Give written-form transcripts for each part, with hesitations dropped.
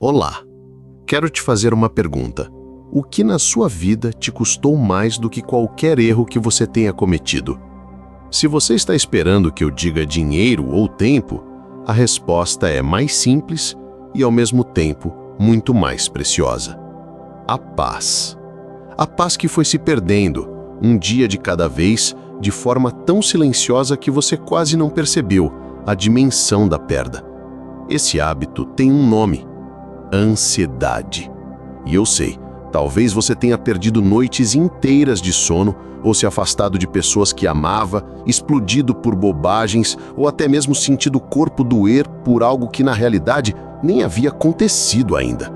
Olá, quero te fazer uma pergunta. O que na sua vida te custou mais do que qualquer erro que você tenha cometido? Se você está esperando que eu diga dinheiro ou tempo, a resposta é mais simples e, ao mesmo tempo, muito mais preciosa. A paz. A paz que foi se perdendo, um dia de cada vez, de forma tão silenciosa que você quase não percebeu a dimensão da perda. Esse hábito tem um nome: ansiedade. E eu sei, talvez você tenha perdido noites inteiras de sono ou se afastado de pessoas que amava, explodido por bobagens ou até mesmo sentido o corpo doer por algo que na realidade nem havia acontecido ainda.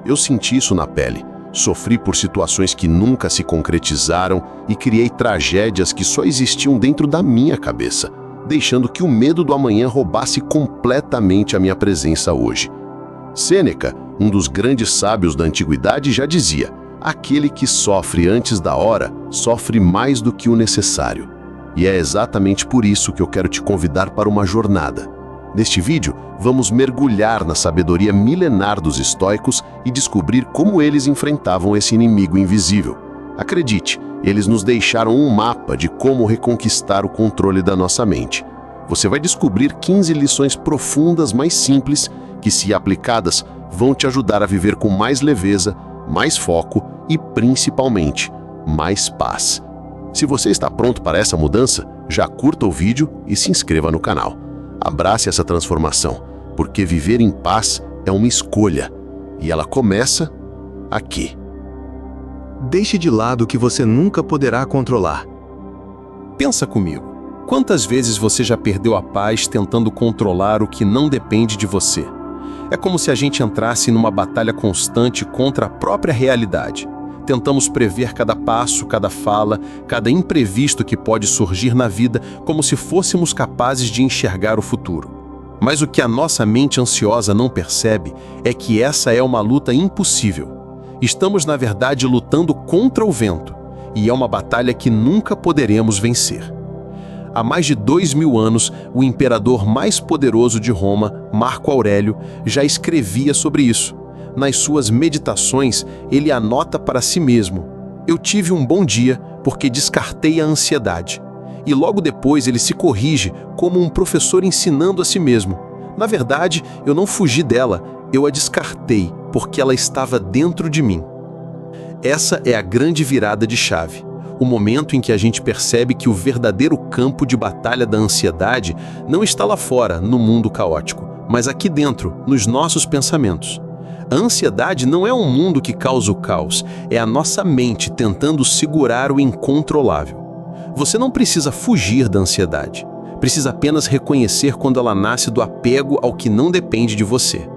Eu senti isso na pele, sofri por situações que nunca se concretizaram e criei tragédias que só existiam dentro da minha cabeça, deixando que o medo do amanhã roubasse completamente a minha presença hoje. Sêneca, um dos grandes sábios da antiguidade, já dizia: aquele que sofre antes da hora, sofre mais do que o necessário. E é exatamente por isso que eu quero te convidar para uma jornada. Neste vídeo, vamos mergulhar na sabedoria milenar dos estoicos e descobrir como eles enfrentavam esse inimigo invisível. Acredite, eles nos deixaram um mapa de como reconquistar o controle da nossa mente. Você vai descobrir 15 lições profundas, mais simples, que, se aplicadas, vão te ajudar a viver com mais leveza, mais foco e, principalmente, mais paz. Se você está pronto para essa mudança, já curta o vídeo e se inscreva no canal. Abrace essa transformação, porque viver em paz é uma escolha, e ela começa aqui. Deixe de lado o que você nunca poderá controlar. Pensa comigo. Quantas vezes você já perdeu a paz tentando controlar o que não depende de você? É como se a gente entrasse numa batalha constante contra a própria realidade. Tentamos prever cada passo, cada fala, cada imprevisto que pode surgir na vida, como se fôssemos capazes de enxergar o futuro. Mas o que a nossa mente ansiosa não percebe é que essa é uma luta impossível. Estamos, na verdade, lutando contra o vento, e é uma batalha que nunca poderemos vencer. Há mais de 2000 anos, o imperador mais poderoso de Roma, Marco Aurélio, já escrevia sobre isso. Nas suas meditações, ele anota para si mesmo: eu tive um bom dia porque descartei a ansiedade. E logo depois ele se corrige como um professor ensinando a si mesmo: na verdade, eu não fugi dela, eu a descartei porque ela estava dentro de mim. Essa é a grande virada de chave. O momento em que a gente percebe que o verdadeiro campo de batalha da ansiedade não está lá fora, no mundo caótico, mas aqui dentro, nos nossos pensamentos. A ansiedade não é um mundo que causa o caos, é a nossa mente tentando segurar o incontrolável. Você não precisa fugir da ansiedade, precisa apenas reconhecer quando ela nasce do apego ao que não depende de você.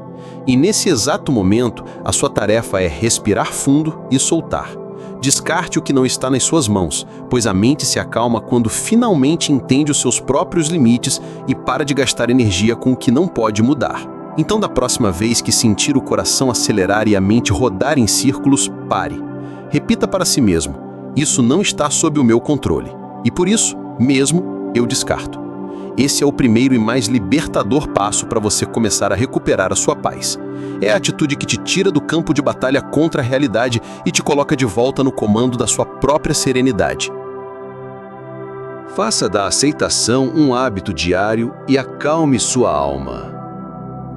E nesse exato momento, a sua tarefa é respirar fundo e soltar. Descarte o que não está nas suas mãos, pois a mente se acalma quando finalmente entende os seus próprios limites e para de gastar energia com o que não pode mudar. Então, da próxima vez que sentir o coração acelerar e a mente rodar em círculos, pare. Repita para si mesmo: isso não está sob o meu controle. E por isso, mesmo, eu descarto. Esse é o primeiro e mais libertador passo para você começar a recuperar a sua paz. É a atitude que te tira do campo de batalha contra a realidade e te coloca de volta no comando da sua própria serenidade. Faça da aceitação um hábito diário e acalme sua alma.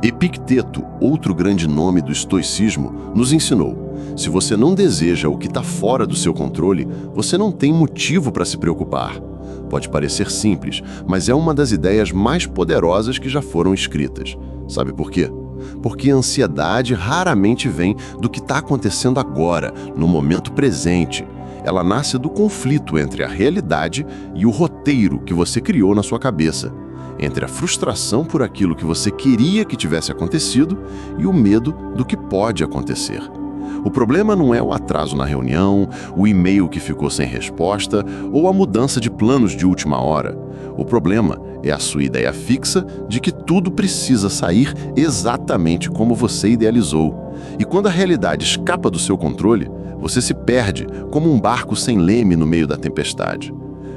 Epicteto, outro grande nome do estoicismo, nos ensinou: se você não deseja o que está fora do seu controle, você não tem motivo para se preocupar. Pode parecer simples, mas é uma das ideias mais poderosas que já foram escritas. Sabe por quê? Porque a ansiedade raramente vem do que está acontecendo agora, no momento presente. Ela nasce do conflito entre a realidade e o roteiro que você criou na sua cabeça, entre a frustração por aquilo que você queria que tivesse acontecido e o medo do que pode acontecer. O problema não é o atraso na reunião, o e-mail que ficou sem resposta ou a mudança de planos de última hora. O problema é a sua ideia fixa de que tudo precisa sair exatamente como você idealizou. E quando a realidade escapa do seu controle, você se perde como um barco sem leme no meio da tempestade.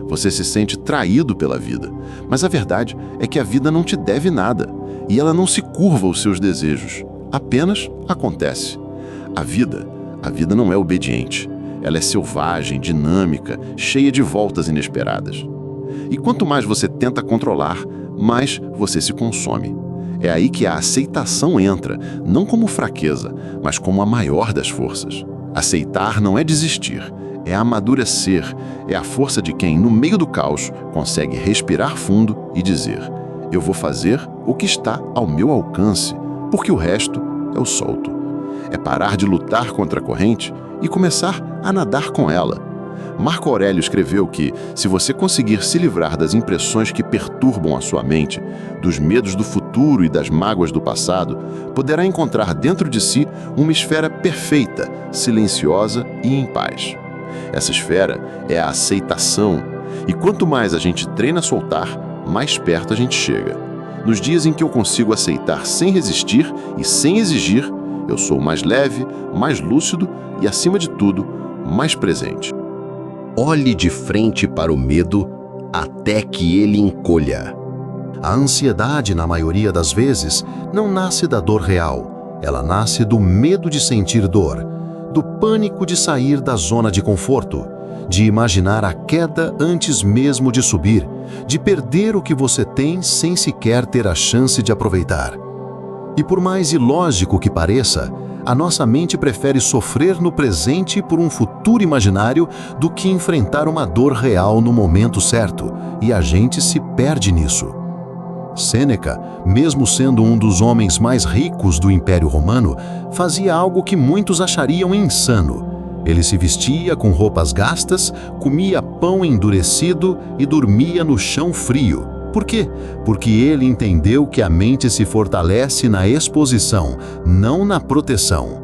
Você se sente traído pela vida, mas a verdade é que a vida não te deve nada e ela não se curva aos seus desejos. Apenas acontece. A vida não é obediente. Ela é selvagem, dinâmica, cheia de voltas inesperadas. E quanto mais você tenta controlar, mais você se consome. É aí que a aceitação entra, não como fraqueza, mas como a maior das forças. Aceitar não é desistir, é amadurecer, é a força de quem, no meio do caos, consegue respirar fundo e dizer: eu vou fazer o que está ao meu alcance, porque o resto eu solto. É parar de lutar contra a corrente e começar a nadar com ela. Marco Aurélio escreveu que, se você conseguir se livrar das impressões que perturbam a sua mente, dos medos do futuro e das mágoas do passado, poderá encontrar dentro de si uma esfera perfeita, silenciosa e em paz. Essa esfera é a aceitação, e quanto mais a gente treina a soltar, mais perto a gente chega. Nos dias em que eu consigo aceitar sem resistir e sem exigir, eu sou mais leve, mais lúcido e, acima de tudo, mais presente. Olhe de frente para o medo até que ele encolha. A ansiedade, na maioria das vezes, não nasce da dor real. Ela nasce do medo de sentir dor, do pânico de sair da zona de conforto, de imaginar a queda antes mesmo de subir, de perder o que você tem sem sequer ter a chance de aproveitar. E por mais ilógico que pareça, a nossa mente prefere sofrer no presente por um futuro imaginário do que enfrentar uma dor real no momento certo, e a gente se perde nisso. Sêneca, mesmo sendo um dos homens mais ricos do Império Romano, fazia algo que muitos achariam insano. Ele se vestia com roupas gastas, comia pão endurecido e dormia no chão frio. Por quê? Porque ele entendeu que a mente se fortalece na exposição, não na proteção.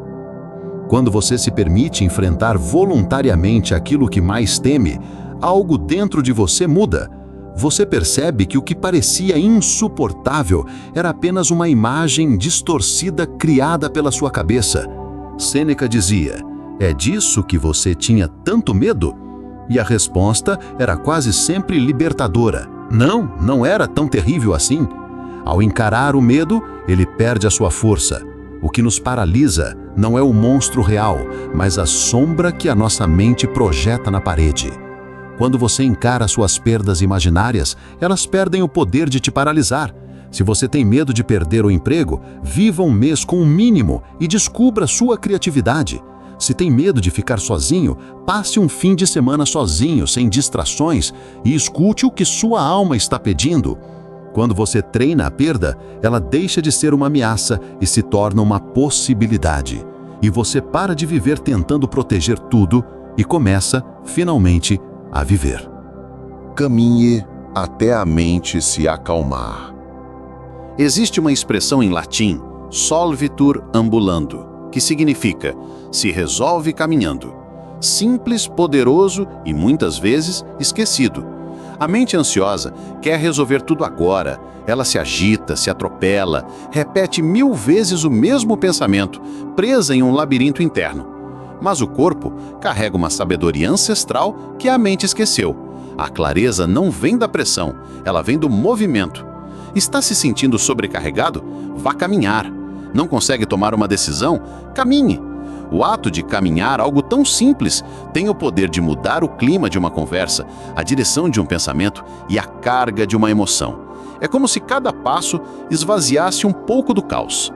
Quando você se permite enfrentar voluntariamente aquilo que mais teme, algo dentro de você muda. Você percebe que o que parecia insuportável era apenas uma imagem distorcida criada pela sua cabeça. Sêneca dizia: "É disso que você tinha tanto medo?" E a resposta era quase sempre libertadora. Não era tão terrível assim. Ao encarar o medo, ele perde a sua força. O que nos paralisa não é o monstro real, mas a sombra que a nossa mente projeta na parede. Quando você encara suas perdas imaginárias, elas perdem o poder de te paralisar. Se você tem medo de perder o emprego, viva um mês com o mínimo e descubra sua criatividade. Se tem medo de ficar sozinho, passe um fim de semana sozinho, sem distrações, e escute o que sua alma está pedindo. Quando você treina a perda, ela deixa de ser uma ameaça e se torna uma possibilidade. E você para de viver tentando proteger tudo e começa, finalmente, a viver. Caminhe até a mente se acalmar. Existe uma expressão em latim, solvitur ambulando, que significa se resolve caminhando. Simples, poderoso e muitas vezes esquecido. A mente ansiosa quer resolver tudo agora. Ela se agita, se atropela, repete 1000 vezes o mesmo pensamento, presa em um labirinto interno. Mas o corpo carrega uma sabedoria ancestral que a mente esqueceu. A clareza não vem da pressão, ela vem do movimento. Está se sentindo sobrecarregado? Vá caminhar. Não consegue tomar uma decisão? Caminhe. O ato de caminhar, algo tão simples, tem o poder de mudar o clima de uma conversa, a direção de um pensamento e a carga de uma emoção. É como se cada passo esvaziasse um pouco do caos.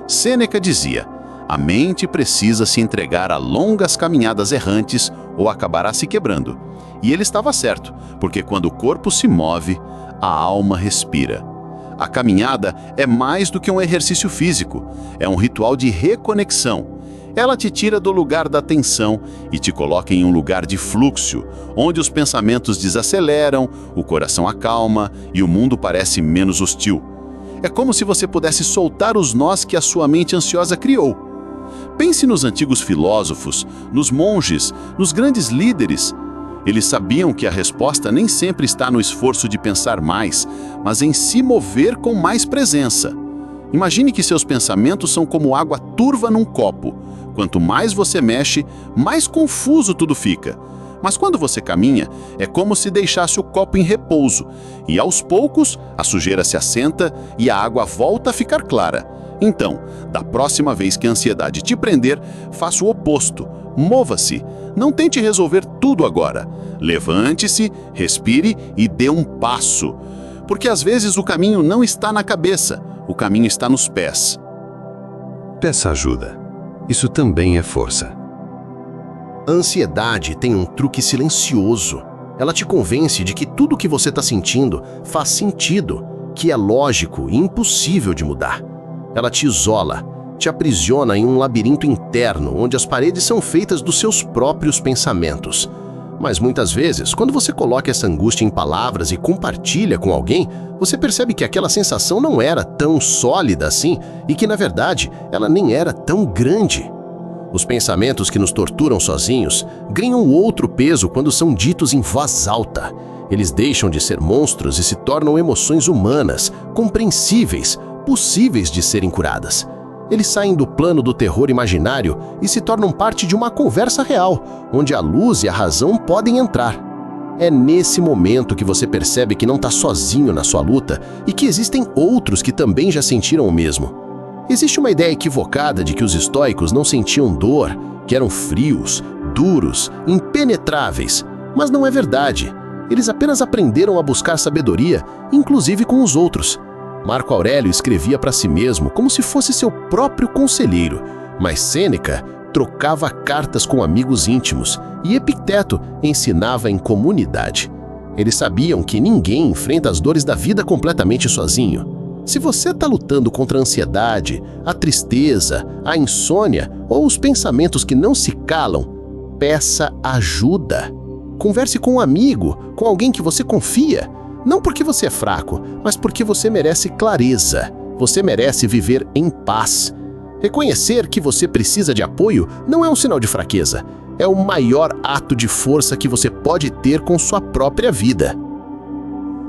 Sêneca dizia: a mente precisa se entregar a longas caminhadas errantes ou acabará se quebrando. E ele estava certo, porque quando o corpo se move, a alma respira. A caminhada é mais do que um exercício físico, é um ritual de reconexão. Ela te tira do lugar da tensão e te coloca em um lugar de fluxo, onde os pensamentos desaceleram, o coração acalma e o mundo parece menos hostil. É como se você pudesse soltar os nós que a sua mente ansiosa criou. Pense nos antigos filósofos, nos monges, nos grandes líderes. Eles sabiam que a resposta nem sempre está no esforço de pensar mais, mas em se mover com mais presença. Imagine que seus pensamentos são como água turva num copo. Quanto mais você mexe, mais confuso tudo fica. Mas quando você caminha, é como se deixasse o copo em repouso, e aos poucos a sujeira se assenta e a água volta a ficar clara. Então, da próxima vez que a ansiedade te prender, faça o oposto. Mova-se. Não tente resolver tudo agora. Levante-se, respire e dê um passo. Porque às vezes o caminho não está na cabeça, o caminho está nos pés. Peça ajuda. Isso também é força. A ansiedade tem um truque silencioso. Ela te convence de que tudo o que você está sentindo faz sentido, que é lógico e impossível de mudar. Ela te isola, te aprisiona em um labirinto interno onde as paredes são feitas dos seus próprios pensamentos. Mas muitas vezes, quando você coloca essa angústia em palavras e compartilha com alguém, você percebe que aquela sensação não era tão sólida assim e que, na verdade, ela nem era tão grande. Os pensamentos que nos torturam sozinhos ganham outro peso quando são ditos em voz alta. Eles deixam de ser monstros e se tornam emoções humanas, compreensíveis, possíveis de serem curadas. Eles saem do plano do terror imaginário e se tornam parte de uma conversa real, onde a luz e a razão podem entrar. É nesse momento que você percebe que não está sozinho na sua luta e que existem outros que também já sentiram o mesmo. Existe uma ideia equivocada de que os estoicos não sentiam dor, que eram frios, duros, impenetráveis, mas não é verdade. Eles apenas aprenderam a buscar sabedoria, inclusive com os outros. Marco Aurélio escrevia para si mesmo como se fosse seu próprio conselheiro, mas Sêneca trocava cartas com amigos íntimos e Epicteto ensinava em comunidade. Eles sabiam que ninguém enfrenta as dores da vida completamente sozinho. Se você está lutando contra a ansiedade, a tristeza, a insônia ou os pensamentos que não se calam, peça ajuda. Converse com um amigo, com alguém que você confia. Não porque você é fraco, mas porque você merece clareza. Você merece viver em paz. Reconhecer que você precisa de apoio não é um sinal de fraqueza. É o maior ato de força que você pode ter com sua própria vida.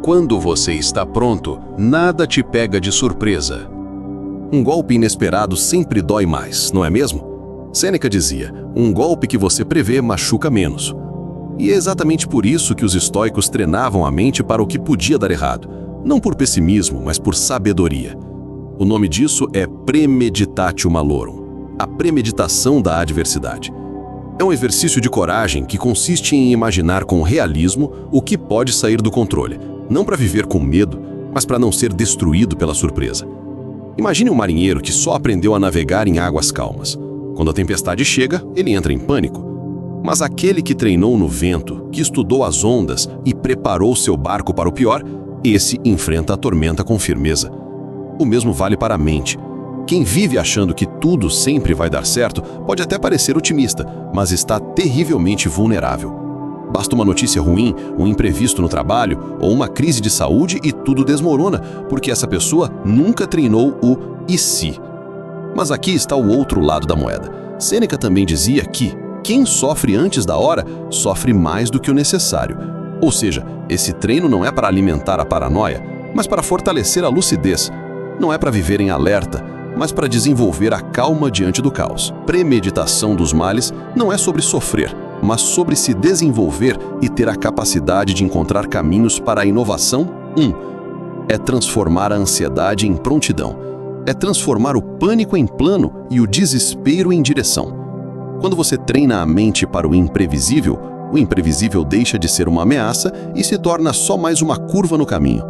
Quando você está pronto, nada te pega de surpresa. Um golpe inesperado sempre dói mais, não é mesmo? Sêneca dizia, um golpe que você prevê machuca menos. E é exatamente por isso que os estoicos treinavam a mente para o que podia dar errado, não por pessimismo, mas por sabedoria. O nome disso é premeditatio malorum, a premeditação da adversidade. É um exercício de coragem que consiste em imaginar com realismo o que pode sair do controle, não para viver com medo, mas para não ser destruído pela surpresa. Imagine um marinheiro que só aprendeu a navegar em águas calmas. Quando a tempestade chega, ele entra em pânico. Mas aquele que treinou no vento, que estudou as ondas e preparou seu barco para o pior, esse enfrenta a tormenta com firmeza. O mesmo vale para a mente. Quem vive achando que tudo sempre vai dar certo pode até parecer otimista, mas está terrivelmente vulnerável. Basta uma notícia ruim, um imprevisto no trabalho ou uma crise de saúde e tudo desmorona, porque essa pessoa nunca treinou o "e se". Mas aqui está o outro lado da moeda. Sêneca também dizia que quem sofre antes da hora sofre mais do que o necessário. Ou seja, esse treino não é para alimentar a paranoia, mas para fortalecer a lucidez. Não é para viver em alerta, mas para desenvolver a calma diante do caos. Premeditação dos males não é sobre sofrer, mas sobre se desenvolver e ter a capacidade de encontrar caminhos para a inovação. É transformar a ansiedade em prontidão. É transformar o pânico em plano e o desespero em direção. Quando você treina a mente para o imprevisível deixa de ser uma ameaça e se torna só mais uma curva no caminho.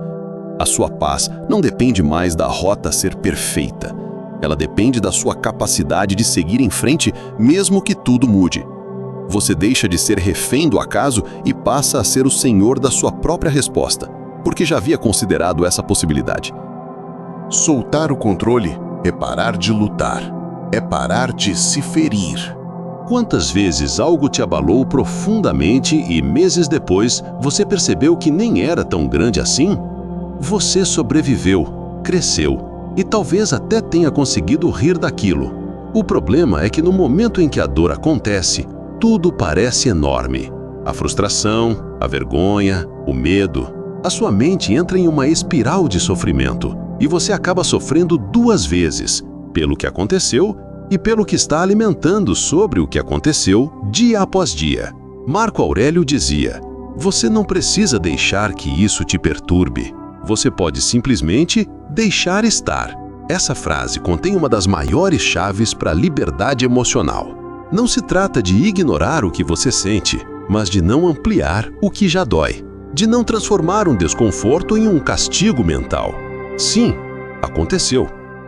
A sua paz não depende mais da rota ser perfeita. Ela depende da sua capacidade de seguir em frente, mesmo que tudo mude. Você deixa de ser refém do acaso e passa a ser o senhor da sua própria resposta, porque já havia considerado essa possibilidade. Soltar o controle é parar de lutar, é parar de se ferir. Quantas vezes algo te abalou profundamente e meses depois você percebeu que nem era tão grande assim? Você sobreviveu, cresceu e talvez até tenha conseguido rir daquilo. O problema é que no momento em que a dor acontece, tudo parece enorme. A frustração, a vergonha, o medo. A sua mente entra em uma espiral de sofrimento e você acaba sofrendo duas vezes, pelo que aconteceu e pelo que está alimentando sobre o que aconteceu dia após dia. Marco Aurélio dizia, você não precisa deixar que isso te perturbe. Você pode simplesmente deixar estar. Essa frase contém uma das maiores chaves para a liberdade emocional. Não se trata de ignorar o que você sente, mas de não ampliar o que já dói, de não transformar um desconforto em um castigo mental. Sim, aconteceu.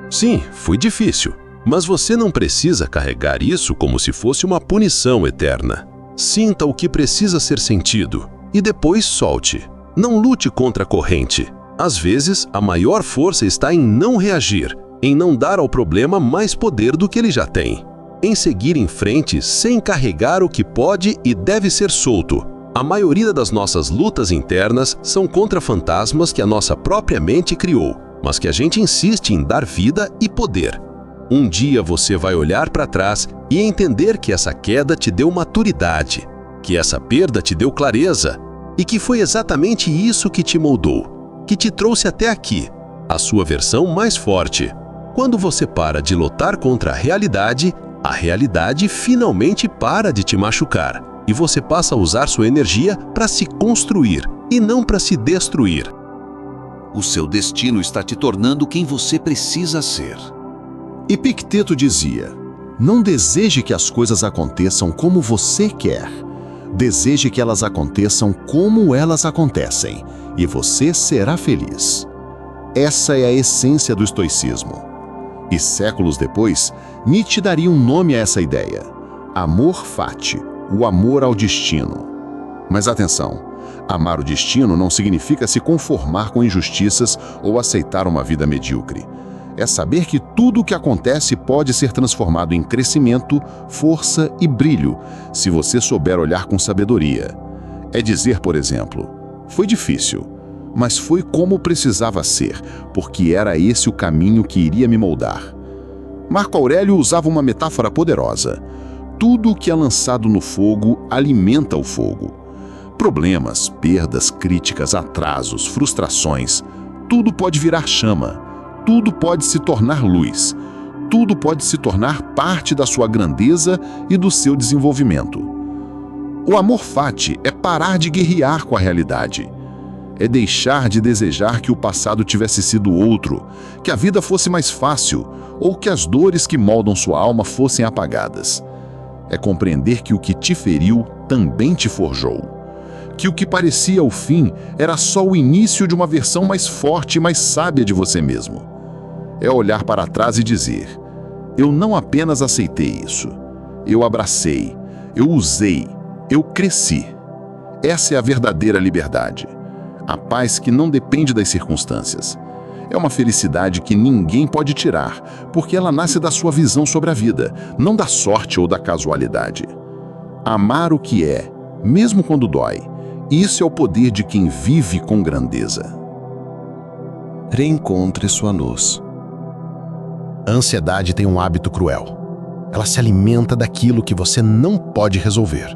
Sim, foi difícil. Mas você não precisa carregar isso como se fosse uma punição eterna. Sinta o que precisa ser sentido e depois solte. Não lute contra a corrente. Às vezes, a maior força está em não reagir, em não dar ao problema mais poder do que ele já tem, em seguir em frente sem carregar o que pode e deve ser solto. A maioria das nossas lutas internas são contra fantasmas que a nossa própria mente criou, mas que a gente insiste em dar vida e poder. Um dia você vai olhar para trás e entender que essa queda te deu maturidade, que essa perda te deu clareza e que foi exatamente isso que te moldou, que te trouxe até aqui, a sua versão mais forte. Quando você para de lutar contra a realidade finalmente para de te machucar e você passa a usar sua energia para se construir e não para se destruir. O seu destino está te tornando quem você precisa ser. Epicteto dizia: não deseje que as coisas aconteçam como você quer. Deseje que elas aconteçam como elas acontecem, e você será feliz. Essa é a essência do estoicismo. E séculos depois, Nietzsche daria um nome a essa ideia: amor fati, o amor ao destino. Mas atenção, amar o destino não significa se conformar com injustiças ou aceitar uma vida medíocre. É saber que tudo o que acontece pode ser transformado em crescimento, força e brilho, se você souber olhar com sabedoria. É dizer, por exemplo, foi difícil, mas foi como precisava ser, porque era esse o caminho que iria me moldar. Marco Aurélio usava uma metáfora poderosa. Tudo o que é lançado no fogo alimenta o fogo. Problemas, perdas, críticas, atrasos, frustrações, tudo pode virar chama. Tudo pode se tornar luz. Tudo pode se tornar parte da sua grandeza e do seu desenvolvimento. O amor fati é parar de guerrear com a realidade. É deixar de desejar que o passado tivesse sido outro, que a vida fosse mais fácil ou que as dores que moldam sua alma fossem apagadas. É compreender que o que te feriu também te forjou. Que o que parecia o fim era só o início de uma versão mais forte e mais sábia de você mesmo. É olhar para trás e dizer: eu não apenas aceitei isso, eu abracei, eu usei, eu cresci. Essa é a verdadeira liberdade. A paz que não depende das circunstâncias. É uma felicidade que ninguém pode tirar, porque ela nasce da sua visão sobre a vida, não da sorte ou da casualidade. Amar o que é, mesmo quando dói, isso é o poder de quem vive com grandeza. Reencontre sua luz. A ansiedade tem um hábito cruel. Ela se alimenta daquilo que você não pode resolver.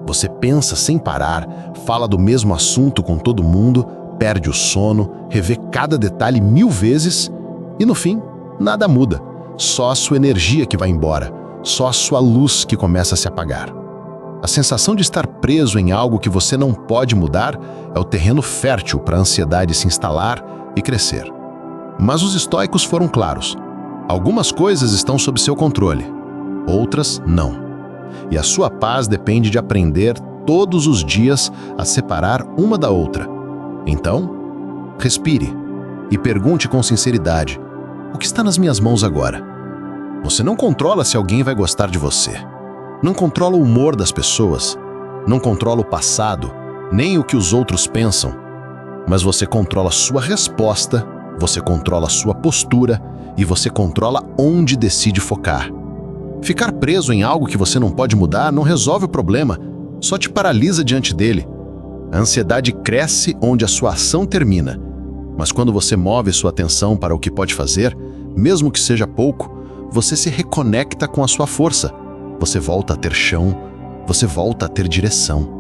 Você pensa sem parar, fala do mesmo assunto com todo mundo, perde o sono, revê cada detalhe 1000 vezes e, no fim, nada muda. Só a sua energia que vai embora, só a sua luz que começa a se apagar. A sensação de estar preso em algo que você não pode mudar é o terreno fértil para a ansiedade se instalar e crescer. Mas os estoicos foram claros. Algumas coisas estão sob seu controle, outras não. E a sua paz depende de aprender todos os dias a separar uma da outra. Então, respire e pergunte com sinceridade: o que está nas minhas mãos agora? Você não controla se alguém vai gostar de você. Não controla o humor das pessoas. Não controla o passado, nem o que os outros pensam. Mas você controla sua resposta, você controla sua postura e você controla onde decide focar. Ficar preso em algo que você não pode mudar não resolve o problema, só te paralisa diante dele. A ansiedade cresce onde a sua ação termina. Mas quando você move sua atenção para o que pode fazer, mesmo que seja pouco, você se reconecta com a sua força. Você volta a ter chão, você volta a ter direção.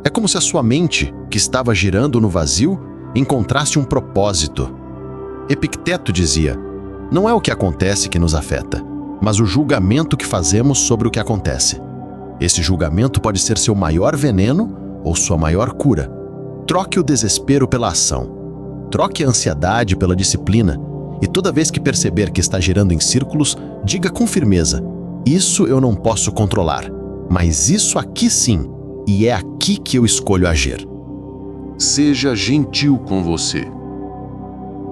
É como se a sua mente, que estava girando no vazio, encontrasse um propósito. Epicteto dizia: não é o que acontece que nos afeta, mas o julgamento que fazemos sobre o que acontece. Esse julgamento pode ser seu maior veneno ou sua maior cura. Troque o desespero pela ação. Troque a ansiedade pela disciplina E toda vez que perceber que está girando em círculos, diga com firmeza: isso eu não posso controlar, mas isso aqui sim, e é aqui que eu escolho agir. Seja gentil com você.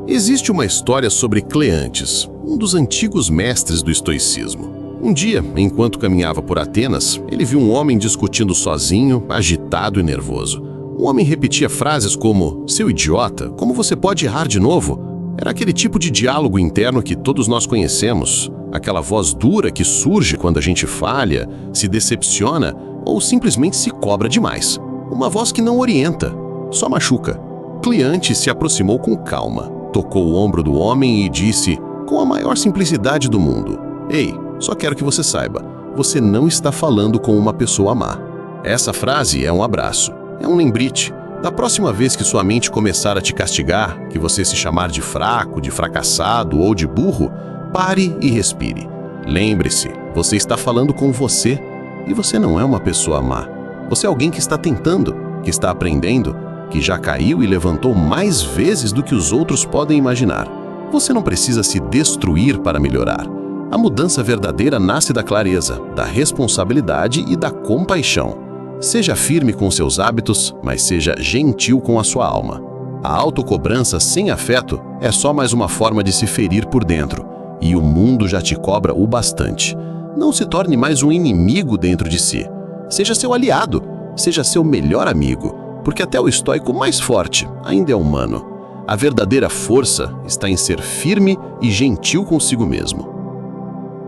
Existe uma história sobre Cleantes, um dos antigos mestres do estoicismo. Um dia, enquanto caminhava por Atenas, ele viu um homem discutindo sozinho, agitado e nervoso. O homem repetia frases como: "Seu idiota, como você pode errar de novo?" Era aquele tipo de diálogo interno que todos nós conhecemos. Aquela voz dura que surge quando a gente falha, se decepciona ou simplesmente se cobra demais. Uma voz que não orienta, só machuca. Cleantes se aproximou com calma, tocou o ombro do homem e disse, com a maior simplicidade do mundo: "Ei, só quero que você saiba, você não está falando com uma pessoa má." Essa frase é um abraço, é um lembrete. Da próxima vez que sua mente começar a te castigar, que você se chamar de fraco, de fracassado ou de burro, pare e respire. Lembre-se, você está falando com você e você não é uma pessoa má. Você é alguém que está tentando, que está aprendendo, que já caiu e levantou mais vezes do que os outros podem imaginar. Você não precisa se destruir para melhorar. A mudança verdadeira nasce da clareza, da responsabilidade e da compaixão. Seja firme com seus hábitos, mas seja gentil com a sua alma. A autocobrança sem afeto é só mais uma forma de se ferir por dentro, e o mundo já te cobra o bastante. Não se torne mais um inimigo dentro de si. Seja seu aliado, seja seu melhor amigo, porque até o estoico mais forte ainda é humano. A verdadeira força está em ser firme e gentil consigo mesmo.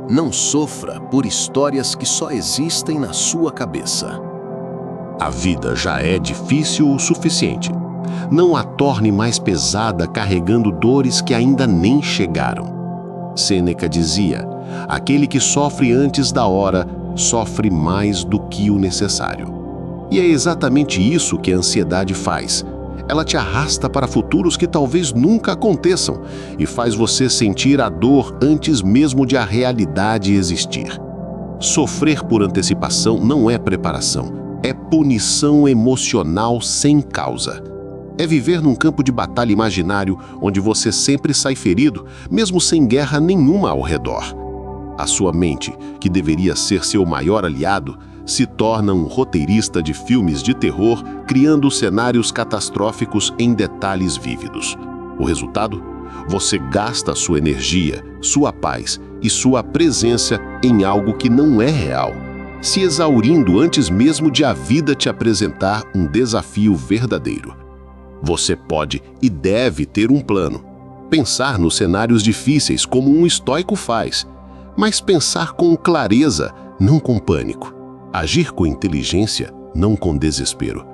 Não sofra por histórias que só existem na sua cabeça. A vida já é difícil o suficiente. Não a torne mais pesada carregando dores que ainda nem chegaram. Sêneca dizia: aquele que sofre antes da hora sofre mais do que o necessário. E é exatamente isso que a ansiedade faz. Ela te arrasta para futuros que talvez nunca aconteçam e faz você sentir a dor antes mesmo de a realidade existir. Sofrer por antecipação não é preparação. É punição emocional sem causa. É viver num campo de batalha imaginário onde você sempre sai ferido, mesmo sem guerra nenhuma ao redor. A sua mente, que deveria ser seu maior aliado, se torna um roteirista de filmes de terror, criando cenários catastróficos em detalhes vívidos. O resultado? Você gasta sua energia, sua paz e sua presença em algo que não é real, se exaurindo antes mesmo de a vida te apresentar um desafio verdadeiro. Você pode e deve ter um plano. Pensar nos cenários difíceis como um estoico faz, mas pensar com clareza, não com pânico. Agir com inteligência, não com desespero.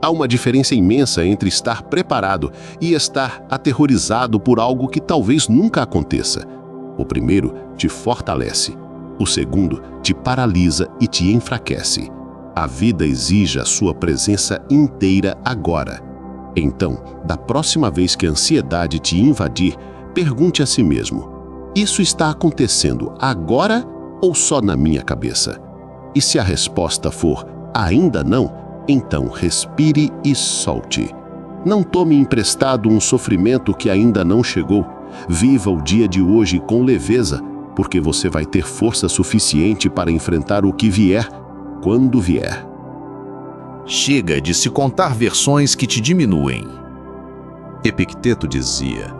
Há uma diferença imensa entre estar preparado e estar aterrorizado por algo que talvez nunca aconteça. O primeiro te fortalece. O segundo te paralisa e te enfraquece. A vida exige a sua presença inteira agora. Então, da próxima vez que a ansiedade te invadir, pergunte a si mesmo: isso está acontecendo agora ou só na minha cabeça? E se a resposta for ainda não, então respire e solte. Não tome emprestado um sofrimento que ainda não chegou. Viva o dia de hoje com leveza, porque você vai ter força suficiente para enfrentar o que vier, quando vier. Chega de se contar versões que te diminuem. Epicteto dizia: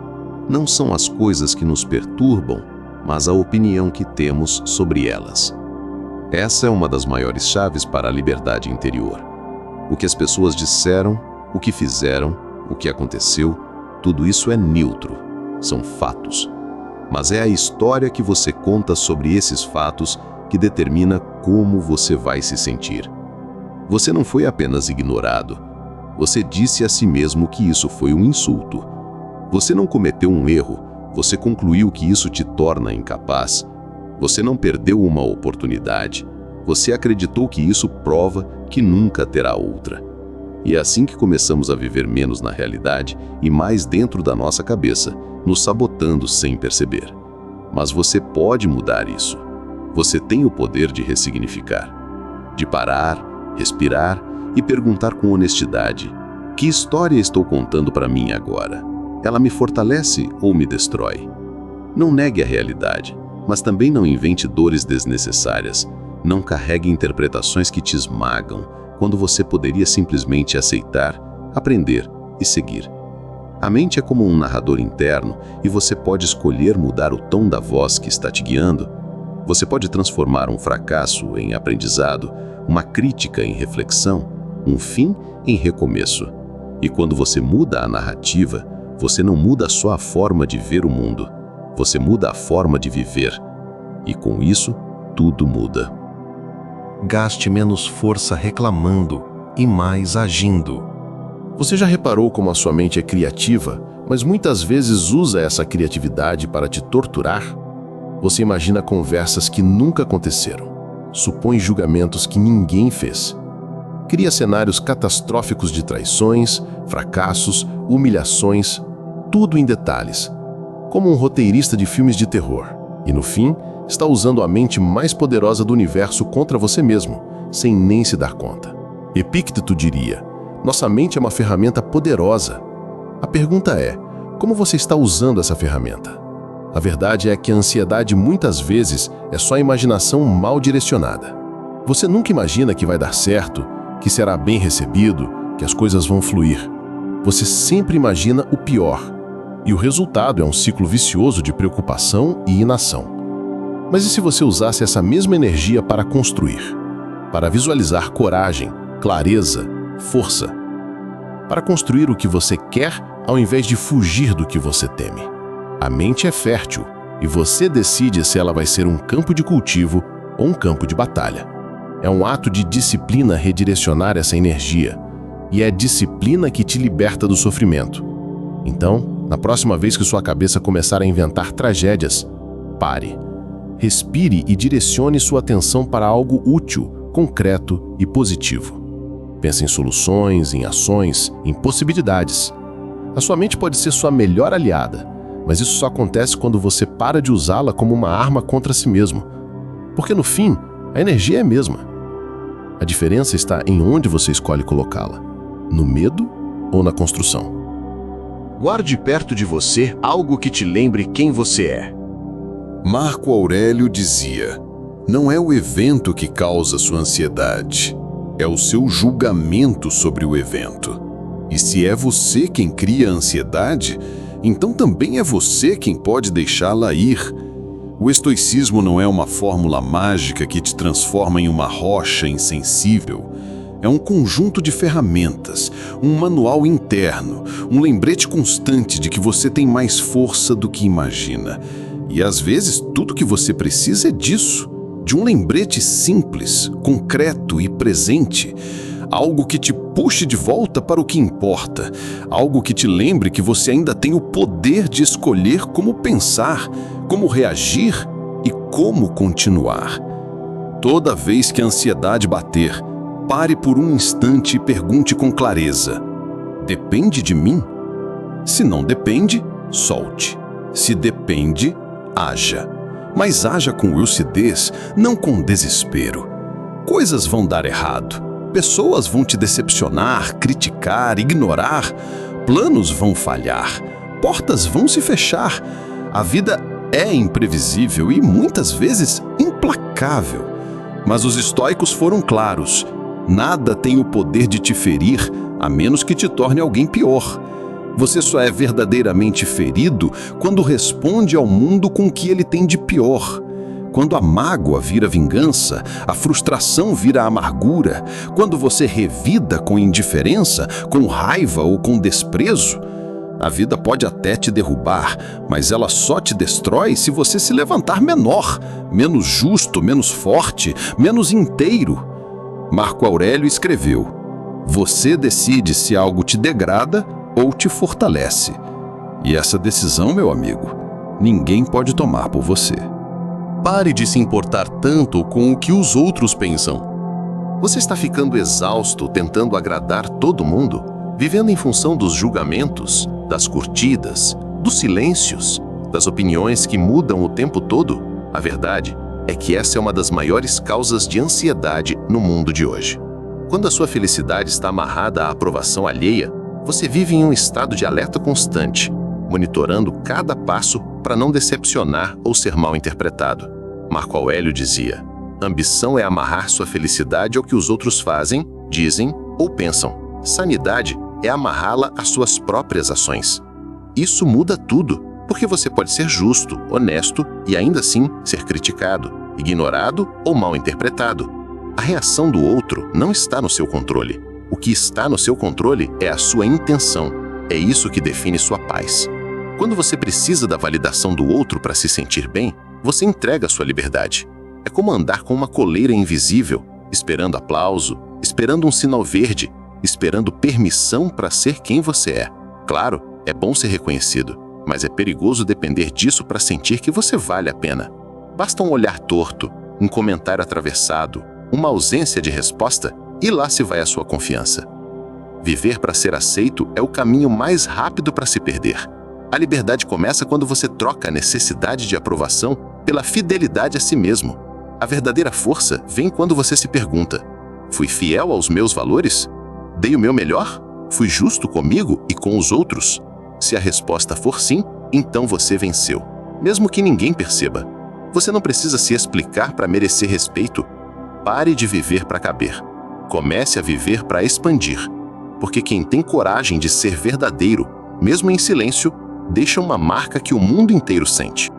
não são as coisas que nos perturbam, mas a opinião que temos sobre elas. Essa é uma das maiores chaves para a liberdade interior. O que as pessoas disseram, o que fizeram, o que aconteceu, tudo isso é neutro, são fatos. Mas é a história que você conta sobre esses fatos que determina como você vai se sentir. Você não foi apenas ignorado. Você disse a si mesmo que isso foi um insulto. Você não cometeu um erro, você concluiu que isso te torna incapaz. Você não perdeu uma oportunidade. Você acreditou que isso prova que nunca terá outra. E é assim que começamos a viver menos na realidade e mais dentro da nossa cabeça, nos sabotando sem perceber. Mas você pode mudar isso. Você tem o poder de ressignificar, de parar, respirar e perguntar com honestidade: que história estou contando para mim agora? Ela me fortalece ou me destrói? Não negue a realidade, mas também não invente dores desnecessárias. Não carregue interpretações que te esmagam, quando você poderia simplesmente aceitar, aprender e seguir. A mente é como um narrador interno e você pode escolher mudar o tom da voz que está te guiando. Você pode transformar um fracasso em aprendizado, uma crítica em reflexão, um fim em recomeço. E quando você muda a narrativa, você não muda só a forma de ver o mundo, você muda a forma de viver. E com isso, tudo muda. Gaste menos força reclamando e mais agindo. Você já reparou como a sua mente é criativa, mas muitas vezes usa essa criatividade para te torturar? Você imagina conversas que nunca aconteceram, supõe julgamentos que ninguém fez, cria cenários catastróficos de traições, fracassos, humilhações, tudo em detalhes, como um roteirista de filmes de terror. E no fim, está usando a mente mais poderosa do universo contra você mesmo, sem nem se dar conta. Epícteto diria: nossa mente é uma ferramenta poderosa. A pergunta é, como você está usando essa ferramenta? A verdade é que a ansiedade muitas vezes é só imaginação mal direcionada. Você nunca imagina que vai dar certo, que será bem recebido, que as coisas vão fluir. Você sempre imagina o pior, e o resultado é um ciclo vicioso de preocupação e inação. Mas e se você usasse essa mesma energia para construir? Para visualizar coragem, clareza, força? Para construir o que você quer ao invés de fugir do que você teme? A mente é fértil e você decide se ela vai ser um campo de cultivo ou um campo de batalha. É um ato de disciplina redirecionar essa energia, e é a disciplina que te liberta do sofrimento. Então, na próxima vez que sua cabeça começar a inventar tragédias, pare. Respire e direcione sua atenção para algo útil, concreto e positivo. Pense em soluções, em ações, em possibilidades. A sua mente pode ser sua melhor aliada, mas isso só acontece quando você para de usá-la como uma arma contra si mesmo. Porque no fim, a energia é a mesma. A diferença está em onde você escolhe colocá-la: no medo ou na construção. Guarde perto de você algo que te lembre quem você é. Marco Aurélio dizia: não é o evento que causa sua ansiedade, é o seu julgamento sobre o evento. E se é você quem cria a ansiedade, então também é você quem pode deixá-la ir. O estoicismo não é uma fórmula mágica que te transforma em uma rocha insensível. É um conjunto de ferramentas, um manual interno, um lembrete constante de que você tem mais força do que imagina. E às vezes tudo que você precisa é disso, de um lembrete simples, concreto e presente. Algo que te puxe de volta para o que importa. Algo que te lembre que você ainda tem o poder de escolher como pensar, como reagir e como continuar. Toda vez que a ansiedade bater, pare por um instante e pergunte com clareza: depende de mim? Se não depende, solte. Se depende, haja. Mas haja com lucidez, não com desespero. Coisas vão dar errado. Pessoas vão te decepcionar, criticar, ignorar. Planos vão falhar. Portas vão se fechar. A vida é imprevisível e muitas vezes implacável. Mas os estoicos foram claros: nada tem o poder de te ferir, a menos que te torne alguém pior. Você só é verdadeiramente ferido quando responde ao mundo com o que ele tem de pior. Quando a mágoa vira vingança, a frustração vira amargura, quando você revida com indiferença, com raiva ou com desprezo. A vida pode até te derrubar, mas ela só te destrói se você se levantar menor, menos justo, menos forte, menos inteiro. Marco Aurélio escreveu: você decide se algo te degrada ou te fortalece. E essa decisão, meu amigo, ninguém pode tomar por você. Pare de se importar tanto com o que os outros pensam. Você está ficando exausto tentando agradar todo mundo, vivendo em função dos julgamentos, das curtidas, dos silêncios, das opiniões que mudam o tempo todo? A verdade é que essa é uma das maiores causas de ansiedade no mundo de hoje. Quando a sua felicidade está amarrada à aprovação alheia, você vive em um estado de alerta constante. monitorando cada passo para não decepcionar ou ser mal interpretado. Marco Aurélio dizia: ambição é amarrar sua felicidade ao que os outros fazem, dizem ou pensam. Sanidade é amarrá-la às suas próprias ações. Isso muda tudo, porque você pode ser justo, honesto e ainda assim ser criticado, ignorado ou mal interpretado. A reação do outro não está no seu controle. O que está no seu controle é a sua intenção. É isso que define sua paz. Quando você precisa da validação do outro para se sentir bem, você entrega sua liberdade. É como andar com uma coleira invisível, esperando aplauso, esperando um sinal verde, esperando permissão para ser quem você é. Claro, é bom ser reconhecido, mas é perigoso depender disso para sentir que você vale a pena. Basta um olhar torto, um comentário atravessado, uma ausência de resposta, e lá se vai a sua confiança. Viver para ser aceito é o caminho mais rápido para se perder. A liberdade começa quando você troca a necessidade de aprovação pela fidelidade a si mesmo. A verdadeira força vem quando você se pergunta: fui fiel aos meus valores? Dei o meu melhor? Fui justo comigo e com os outros? Se a resposta for sim, então você venceu, mesmo que ninguém perceba. Você não precisa se explicar para merecer respeito. Pare de viver para caber. Comece a viver para expandir. Porque quem tem coragem de ser verdadeiro, mesmo em silêncio, deixa uma marca que o mundo inteiro sente.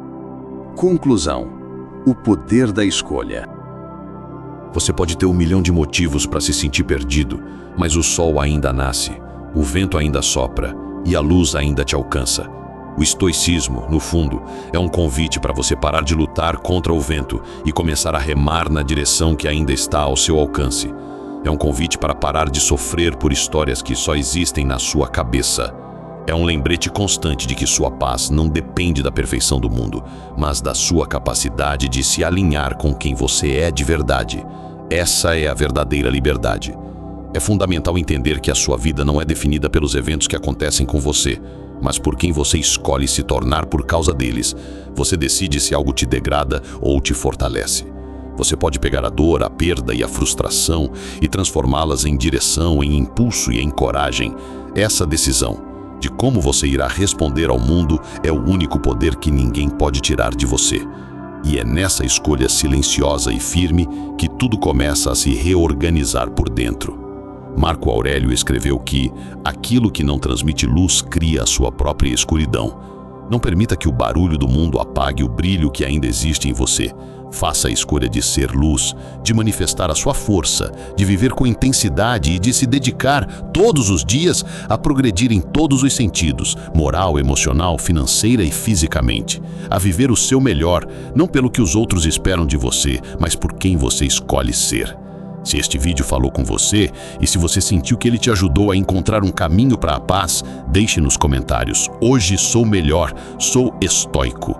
Conclusão: o poder da escolha. Você pode ter 1 milhão de motivos para se sentir perdido, mas o sol ainda nasce, o vento ainda sopra e a luz ainda te alcança. O estoicismo, no fundo, é um convite para você parar de lutar contra o vento e começar a remar na direção que ainda está ao seu alcance. É um convite para parar de sofrer por histórias que só existem na sua cabeça. É um lembrete constante de que sua paz não depende da perfeição do mundo, mas da sua capacidade de se alinhar com quem você é de verdade. Essa é a verdadeira liberdade. É fundamental entender que a sua vida não é definida pelos eventos que acontecem com você, mas por quem você escolhe se tornar por causa deles. Você decide se algo te degrada ou te fortalece. Você pode pegar a dor, a perda e a frustração e transformá-las em direção, em impulso e em coragem. Essa decisão de como você irá responder ao mundo é o único poder que ninguém pode tirar de você. E é nessa escolha silenciosa e firme que tudo começa a se reorganizar por dentro. Marco Aurélio escreveu que aquilo que não transmite luz cria a sua própria escuridão. Não permita que o barulho do mundo apague o brilho que ainda existe em você. Faça a escolha de ser luz, de manifestar a sua força, de viver com intensidade e de se dedicar todos os dias a progredir em todos os sentidos, moral, emocional, financeira e fisicamente. A viver o seu melhor, não pelo que os outros esperam de você, mas por quem você escolhe ser. Se este vídeo falou com você e se você sentiu que ele te ajudou a encontrar um caminho para a paz, deixe nos comentários: hoje sou melhor, sou estoico.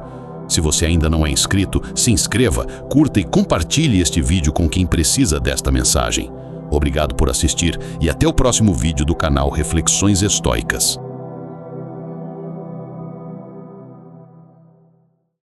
Se você ainda não é inscrito, se inscreva, curta e compartilhe este vídeo com quem precisa desta mensagem. Obrigado por assistir e até o próximo vídeo do canal Reflexões Estoicas.